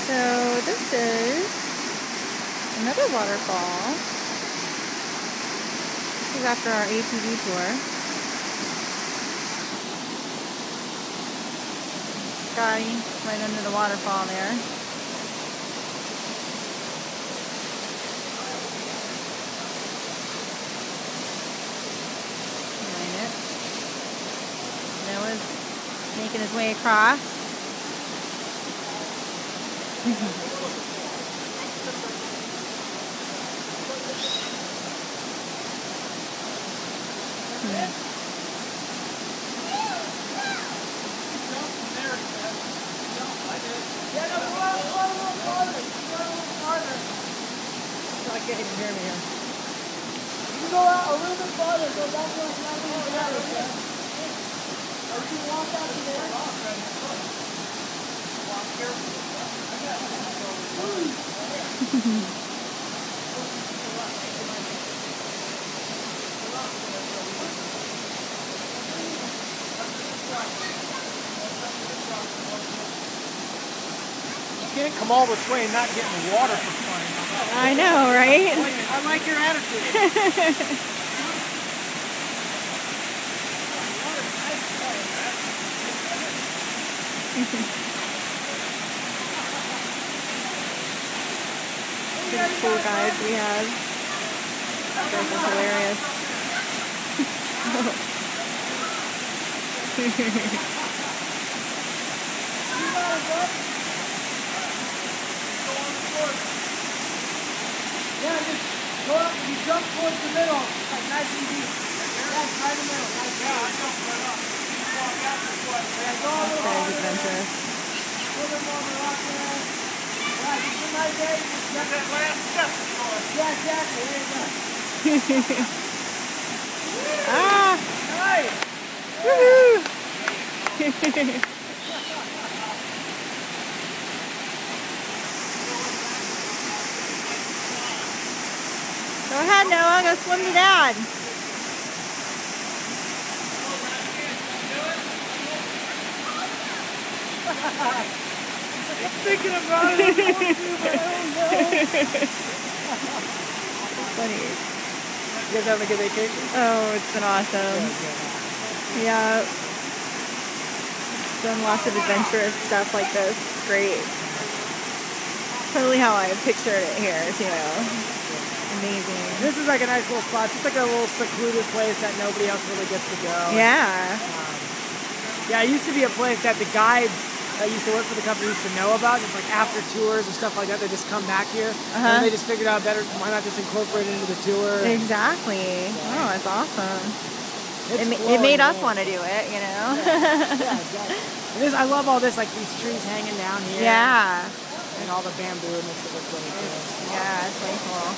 So this is another waterfall. This is after our ATV tour. Sky right under the waterfall there. Noah's making his way across. I can't even hear me here. You can go out a little bit farther, so that's where it's not even together, okay? Or you can walk out to there. Walk carefully. You can't come all this way and not get in the water for fun. I know, right? I like your attitude. These cool guys we have. This is hilarious. Yeah, just go up, you jump towards the middle, like nice and deep. Yeah, right in the middle. Nice. Yeah, I jumped right up. Walk out this way. Yeah, go a little Very adventurous. A little bit more of a rock there. Yeah, just a nice day. Just that last step. Yeah, exactly. There you go. Ah! Nice. Woohoo! Go ahead, Noah. Go swim to Dad. I'm thinking about it. Funny. You guys having a good vacation? Oh, it's been awesome. Yeah. Done lots of adventurous stuff like this. Great. Totally how I pictured it here, too. Amazing. This is like a nice little spot. It's like a little secluded place that nobody else really gets to go. Yeah. Yeah, it used to be a place that the guides that used to work for the company used to know about. Just like after tours and stuff like that, they just come back here. And they just figured out better, why not just incorporate it into the tour? Exactly. Oh, that's awesome. It made us want to do it, you know? Yeah, exactly. And this, I love all this, like these trees hanging down here. Yeah. And all the bamboo makes it look really cool. Yeah, it's really cool.